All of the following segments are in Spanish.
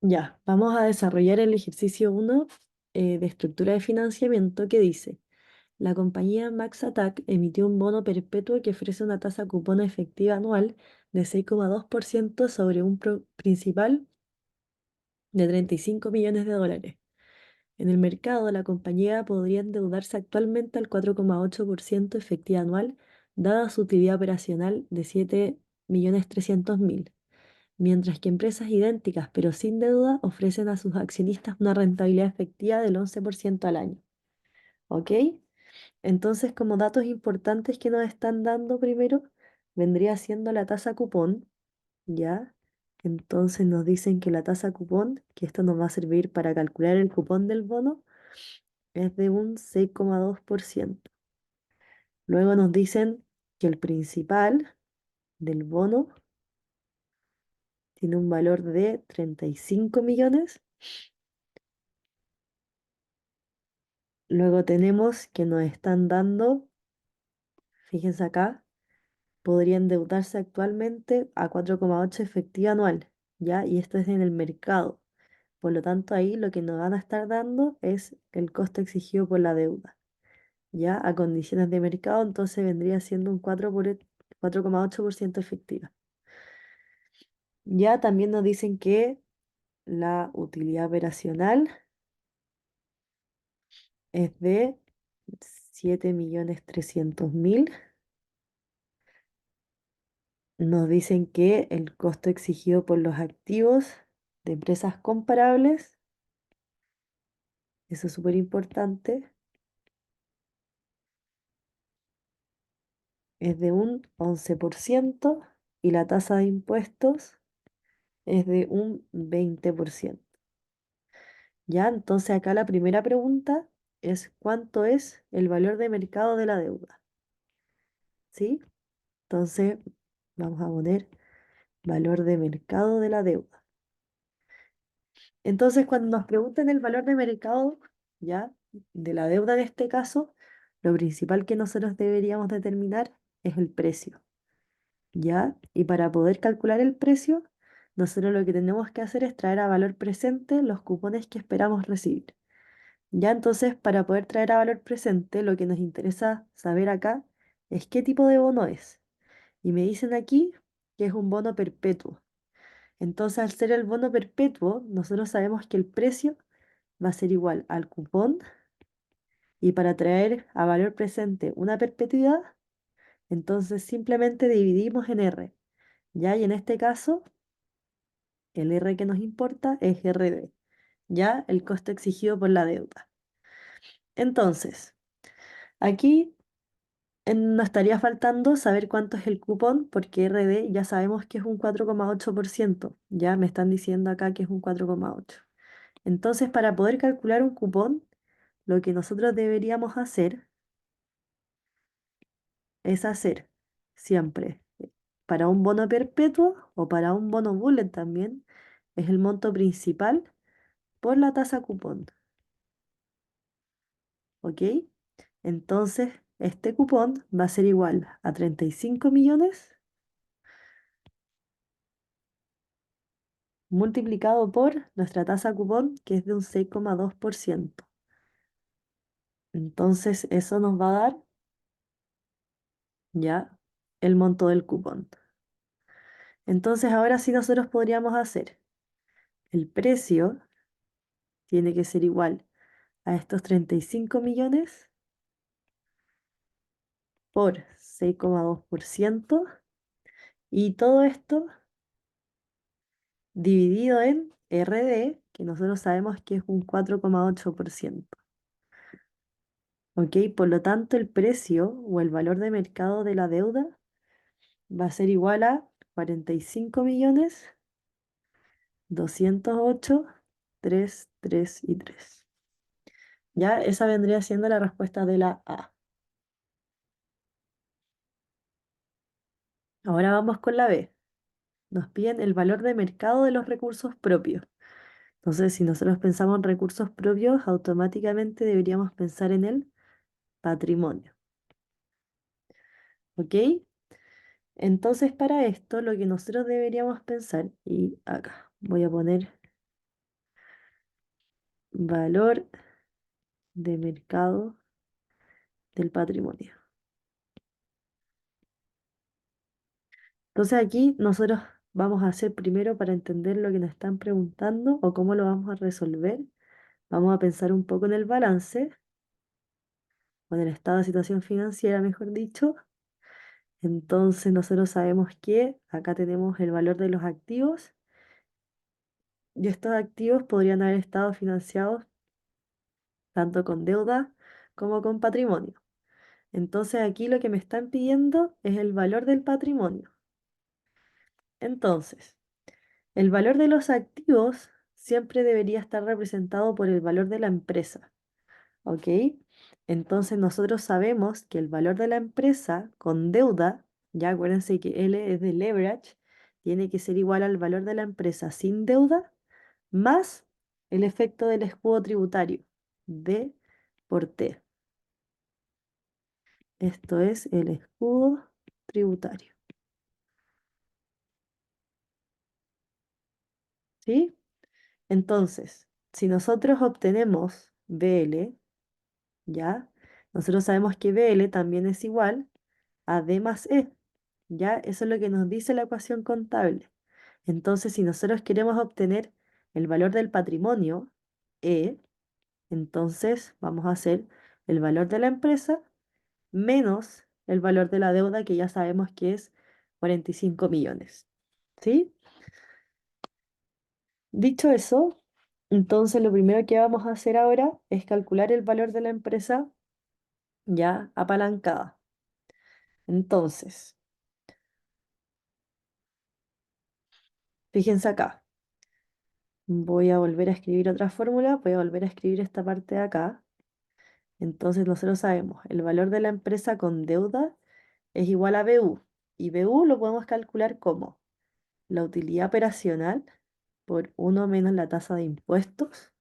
Ya, vamos a desarrollar el ejercicio 1 de estructura de financiamiento que dice, la compañía Max Attack emitió un bono perpetuo que ofrece una tasa cupón efectiva anual de 6,2% sobre un principal de 35 millones de dólares. En el mercado, la compañía podría endeudarse actualmente al 4,8% efectiva anual, dada su utilidad operacional de 7.300.000, mientras que empresas idénticas pero sin deuda ofrecen a sus accionistas una rentabilidad efectiva del 11% al año. ¿Ok? Entonces, como datos importantes que nos están dando primero, vendría siendo la tasa cupón, ¿ya? Entonces nos dicen que la tasa cupón, que esto nos va a servir para calcular el cupón del bono, es de un 6,2%. Luego nos dicen que el principal del bono tiene un valor de 35 millones. Luego tenemos que nos están dando, fíjense acá, podría endeudarse actualmente a 4,8 efectiva anual, ¿ya? Y esto es en el mercado. Por lo tanto, ahí lo que nos van a estar dando es el costo exigido por la deuda, ¿ya? A condiciones de mercado, entonces vendría siendo un 4,8% efectiva. Ya también nos dicen que la utilidad operacional es de 7.300.000. Nos dicen que el costo exigido por los activos de empresas comparables, eso es súper importante, es de un 11% y la tasa de impuestos es de un 20%. Ya, entonces acá la primera pregunta es ¿cuánto es el valor de mercado de la deuda? ¿Sí? Entonces vamos a poner valor de mercado de la deuda. Entonces, cuando nos pregunten el valor de mercado, ya, de la deuda en este caso, lo principal que nosotros deberíamos determinar es el precio, ¿ya? Y para poder calcular el precio, nosotros lo que tenemos que hacer es traer a valor presente los cupones que esperamos recibir. Ya, entonces, para poder traer a valor presente, lo que nos interesa saber acá es qué tipo de bono es. Y me dicen aquí que es un bono perpetuo. Entonces, al ser el bono perpetuo, nosotros sabemos que el precio va a ser igual al cupón y para traer a valor presente una perpetuidad, entonces simplemente dividimos en R. ¿Ya? Y en este caso, el R que nos importa es RD, ¿ya? El costo exigido por la deuda. Entonces, aquí nos estaría faltando saber cuánto es el cupón, porque RD ya sabemos que es un 4,8%. Ya me están diciendo acá que es un 4,8. Entonces, para poder calcular un cupón, lo que nosotros deberíamos hacer es hacer siempre para un bono perpetuo o para un bono bullet también, es el monto principal por la tasa cupón, ¿ok? Entonces, este cupón va a ser igual a 35 millones multiplicado por nuestra tasa cupón, que es de un 6,2%. Entonces, eso nos va a dar ya el monto del cupón. Entonces, ahora sí nosotros podríamos hacer el precio tiene que ser igual a estos 35 millones por 6,2% y todo esto dividido en RD, que nosotros sabemos que es un 4,8%. ¿Ok? Por lo tanto, el precio o el valor de mercado de la deuda va a ser igual a 45.208.333. Ya, esa vendría siendo la respuesta de la A. Ahora vamos con la B. Nos piden el valor de mercado de los recursos propios. Entonces, si nosotros pensamos en recursos propios, automáticamente deberíamos pensar en el patrimonio. ¿Ok? Entonces, para esto, lo que nosotros deberíamos pensar, y acá voy a poner valor de mercado del patrimonio. Entonces aquí nosotros vamos a hacer primero para entender lo que nos están preguntando o cómo lo vamos a resolver. Vamos a pensar un poco en el balance o en el estado de situación financiera, mejor dicho. Entonces nosotros sabemos que acá tenemos el valor de los activos y estos activos podrían haber estado financiados tanto con deuda como con patrimonio. Entonces aquí lo que me están pidiendo es el valor del patrimonio. Entonces, el valor de los activos siempre debería estar representado por el valor de la empresa, ¿ok? Entonces nosotros sabemos que el valor de la empresa con deuda, ya acuérdense que L es de leverage, tiene que ser igual al valor de la empresa sin deuda más el efecto del escudo tributario, D por T. Esto es el escudo tributario, ¿sí? Entonces, si nosotros obtenemos BL, ¿ya? Nosotros sabemos que BL también es igual a D más E, ¿ya? Eso es lo que nos dice la ecuación contable. Entonces, si nosotros queremos obtener el valor del patrimonio, E, entonces vamos a hacer el valor de la empresa menos el valor de la deuda, que ya sabemos que es 45 millones, ¿sí? Dicho eso, entonces lo primero que vamos a hacer ahora es calcular el valor de la empresa ya apalancada. Entonces, fíjense acá. Voy a volver a escribir otra fórmula, voy a volver a escribir esta parte de acá. Entonces nosotros sabemos, el valor de la empresa con deuda es igual a BU. Y BU lo podemos calcular como la utilidad operacional por uno menos la tasa de impuestos.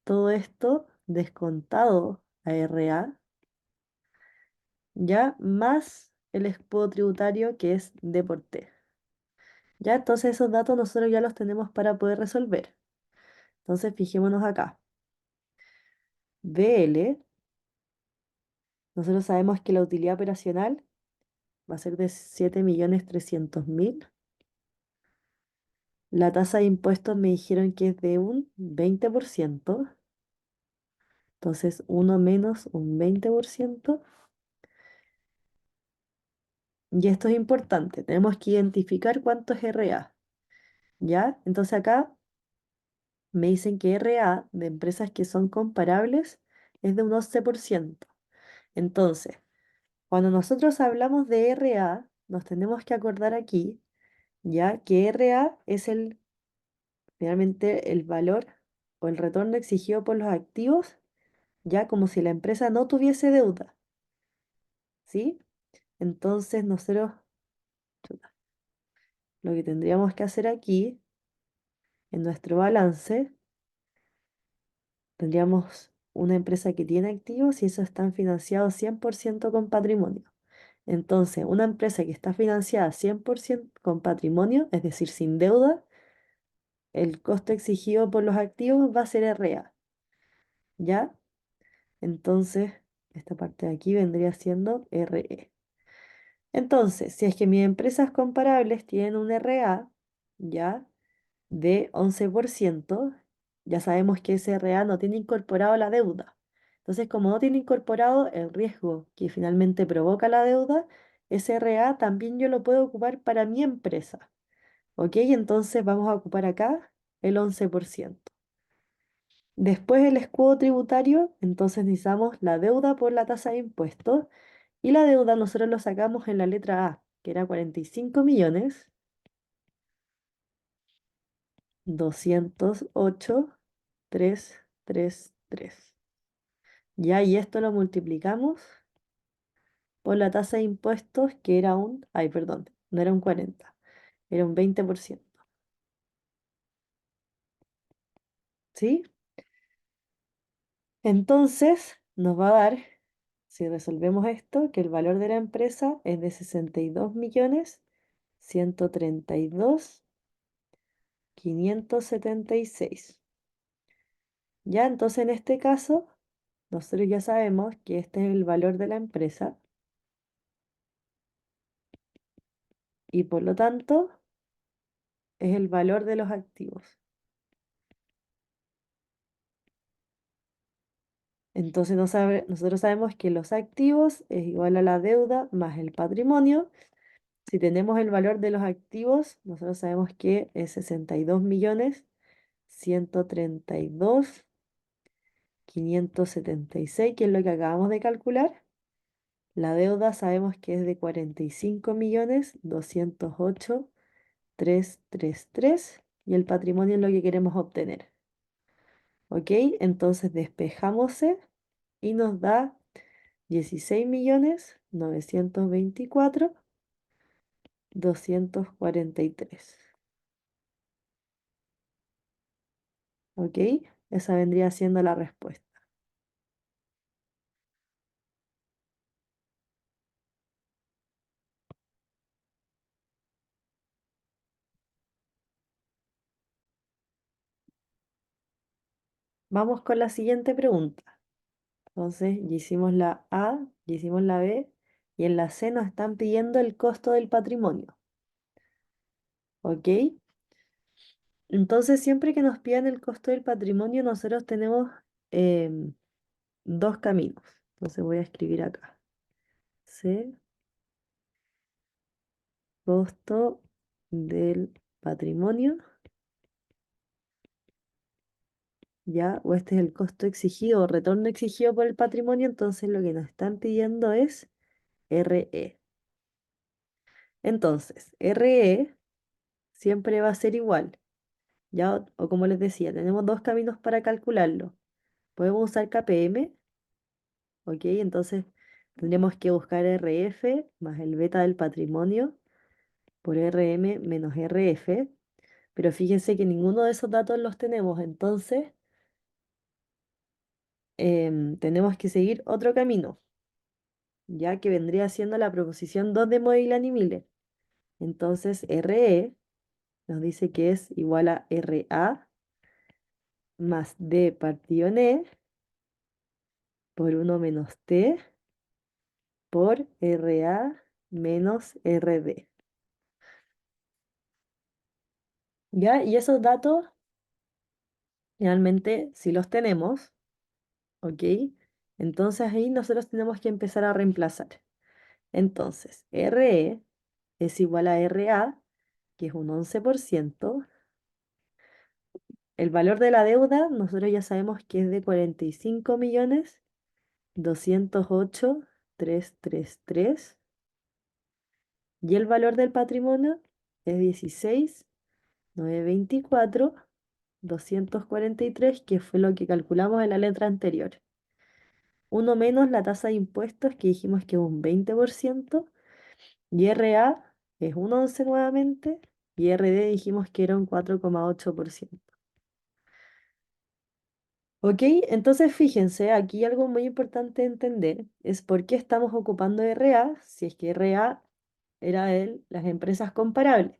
Todo esto descontado a RA, ya más el escudo tributario que es D por T. Ya, entonces esos datos nosotros ya los tenemos para poder resolver. Entonces fijémonos acá. BL, nosotros sabemos que la utilidad operacional va a ser de 7.300.000. La tasa de impuestos me dijeron que es de un 20%. Entonces, uno menos un 20%. Y esto es importante. Tenemos que identificar cuánto es RA. ¿Ya? Entonces acá me dicen que RA de empresas que son comparables es de un 11%. Entonces, cuando nosotros hablamos de RA, nos tenemos que acordar aquí, ya que RA es finalmente el valor o el retorno exigido por los activos, ya como si la empresa no tuviese deuda, ¿sí? Entonces nosotros chuta, lo que tendríamos que hacer aquí en nuestro balance, tendríamos una empresa que tiene activos y esos están financiados 100% con patrimonio. Entonces, una empresa que está financiada 100% con patrimonio, es decir, sin deuda, el costo exigido por los activos va a ser RA, ¿ya? Entonces, esta parte de aquí vendría siendo RE. Entonces, si es que mis empresas comparables tienen un RA, ¿ya? De 11%, ya sabemos que ese RA no tiene incorporado la deuda. Entonces, como no tiene incorporado el riesgo que finalmente provoca la deuda, ese RA también yo lo puedo ocupar para mi empresa. ¿Ok? Entonces vamos a ocupar acá el 11%. Después el escudo tributario, entonces necesitamos la deuda por la tasa de impuestos y la deuda nosotros lo sacamos en la letra A, que era 45.208.333. Ya, y esto lo multiplicamos por la tasa de impuestos, que era ay, perdón, no era un 40, era un 20%. ¿Sí? Entonces nos va a dar, si resolvemos esto, que el valor de la empresa es de 62.132.576. Ya, entonces en este caso, nosotros ya sabemos que este es el valor de la empresa y por lo tanto es el valor de los activos. Entonces nosotros sabemos que los activos es igual a la deuda más el patrimonio. Si tenemos el valor de los activos, nosotros sabemos que es 62.132.576, que es lo que acabamos de calcular. La deuda sabemos que es de 45.208.333 y el patrimonio es lo que queremos obtener. ¿Ok? Entonces despejamos y nos da 16.924.243. ¿Ok? Esa vendría siendo la respuesta. Vamos con la siguiente pregunta. Entonces, ya hicimos la A, ya hicimos la B, y en la C nos están pidiendo el costo del patrimonio. ¿Ok? Entonces, siempre que nos pidan el costo del patrimonio, nosotros tenemos em, dos caminos. Entonces, voy a escribir acá. C, costo del patrimonio, ¿ya? O este es el costo exigido o retorno exigido por el patrimonio, entonces lo que nos están pidiendo es RE. Entonces, RE siempre va a ser igual, ¿ya? O como les decía, tenemos dos caminos para calcularlo. Podemos usar KPM, ¿ok? Entonces tendríamos que buscar RF más el beta del patrimonio por RM menos RF, pero fíjense que ninguno de esos datos los tenemos, entonces tenemos que seguir otro camino, ya que vendría siendo la proposición 2 de Modigliani y Miller. Entonces RE nos dice que es igual a RA más D partido en E por 1 menos T por RA menos RD. ¿Ya? Y esos datos realmente si los tenemos, ¿ok? Entonces ahí nosotros tenemos que empezar a reemplazar. Entonces, RE es igual a RA, que es un 11%. El valor de la deuda, nosotros ya sabemos que es de 45.208.333. Y el valor del patrimonio es 16.924.243, que fue lo que calculamos en la letra anterior. Uno menos la tasa de impuestos, que dijimos que es un 20%. Y RA es un 11 nuevamente. Y RD dijimos que era un 4,8%. Ok, entonces fíjense, aquí algo muy importante entender es por qué estamos ocupando RA, si es que RA era las empresas comparables.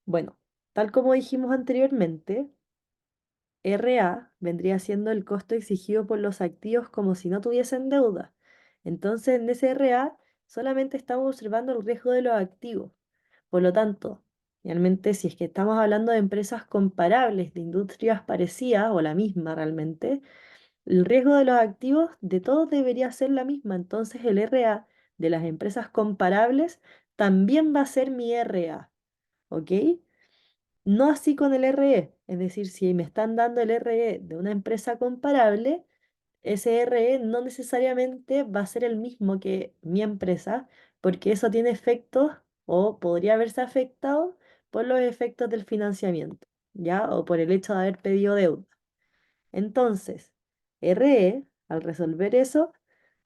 Bueno, tal como dijimos anteriormente, RA vendría siendo el costo exigido por los activos como si no tuviesen deuda. Entonces, en ese RA solamente estamos observando el riesgo de los activos. Por lo tanto, realmente si es que estamos hablando de empresas comparables, de industrias parecidas o la misma realmente, el riesgo de los activos de todos debería ser la misma. Entonces, el RA de las empresas comparables también va a ser mi RA. ¿Ok? No así con el RE, es decir, si me están dando el RE de una empresa comparable, ese RE no necesariamente va a ser el mismo que mi empresa, porque eso tiene efectos o podría haberse afectado por los efectos del financiamiento, ¿ya? O por el hecho de haber pedido deuda. Entonces, RE, al resolver eso,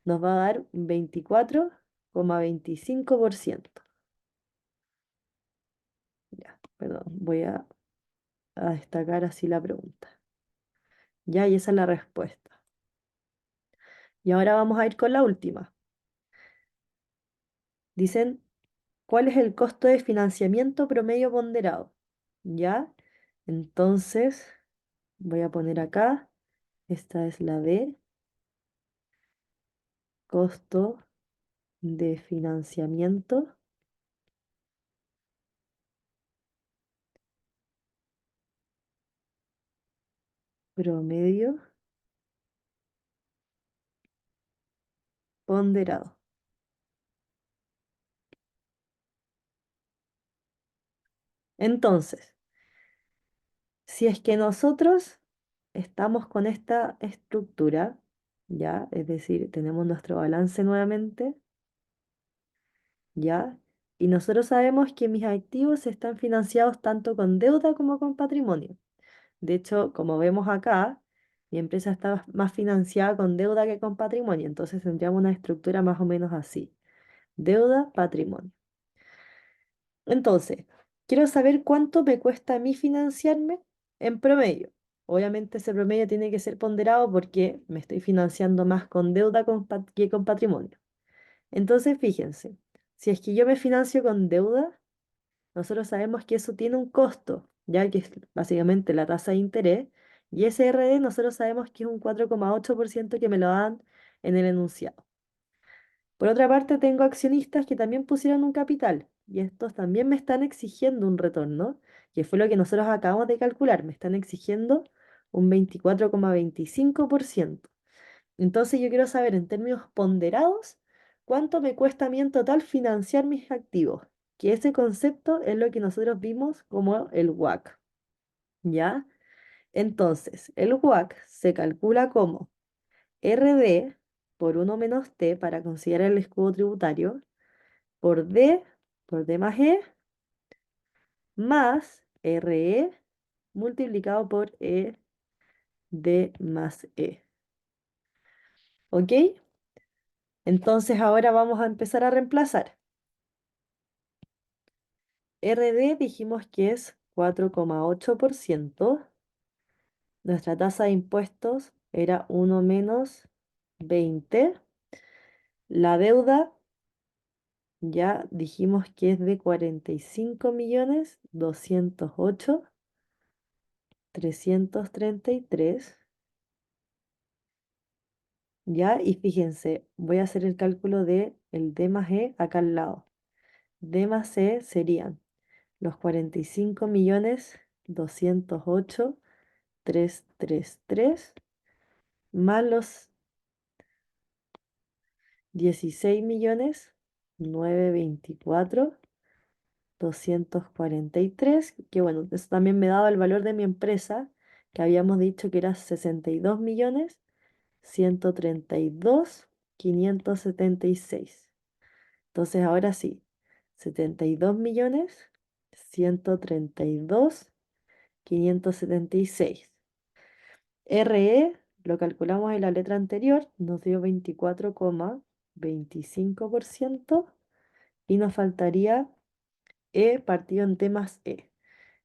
nos va a dar un 24,25%. Ya, perdón, voy a destacar así la pregunta. Ya, y esa es la respuesta. Y ahora vamos a ir con la última. Dicen, ¿cuál es el costo de financiamiento promedio ponderado? ¿Ya? Entonces, voy a poner acá. Esta es la B, costo de financiamiento promedio ponderado. Entonces, si es que nosotros estamos con esta estructura, ¿ya? Es decir, tenemos nuestro balance nuevamente, ¿ya? Y nosotros sabemos que mis activos están financiados tanto con deuda como con patrimonio. De hecho, como vemos acá, mi empresa está más financiada con deuda que con patrimonio, entonces tendríamos una estructura más o menos así. Deuda, patrimonio. Entonces, quiero saber cuánto me cuesta a mí financiarme en promedio. Obviamente ese promedio tiene que ser ponderado porque me estoy financiando más con deuda que con patrimonio. Entonces, fíjense, si es que yo me financio con deuda, nosotros sabemos que eso tiene un costo, ya que es básicamente la tasa de interés, y ese RD nosotros sabemos que es un 4,8% que me lo dan en el enunciado. Por otra parte, tengo accionistas que también pusieron un capital y estos también me están exigiendo un retorno, que fue lo que nosotros acabamos de calcular. Me están exigiendo un 24,25%. Entonces yo quiero saber en términos ponderados cuánto me cuesta a mí en total financiar mis activos, que ese concepto es lo que nosotros vimos como el WACC, ¿ya? Entonces, el WACC se calcula como RD por uno menos T para considerar el escudo tributario por D, por D más E, más RE multiplicado por D más E. ¿Ok? Entonces ahora vamos a empezar a reemplazar. RD dijimos que es 4,8%. Nuestra tasa de impuestos era uno menos 20. La deuda ya dijimos que es de 45.208.333. ¿Ya? Y fíjense, voy a hacer el cálculo de el D más E acá al lado. D más E serían los 45.208.333 más los 16.924.243, que bueno, eso también me daba el valor de mi empresa, que habíamos dicho que era 62.132.576. Entonces ahora sí, 72.132.576. RE lo calculamos en la letra anterior, nos dio 24,25% y nos faltaría E partido en T más E,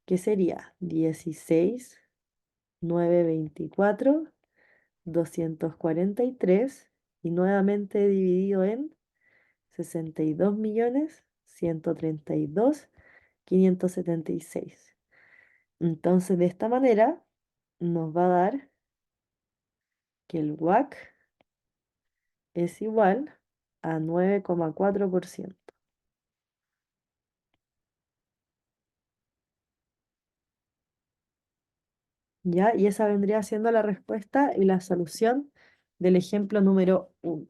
que sería 16.924.243 y nuevamente dividido en 62.132.576. Entonces, de esta manera nos va a dar que el WACC es igual a 9,4%. ¿Ya? Y esa vendría siendo la respuesta y la solución del ejemplo número 1.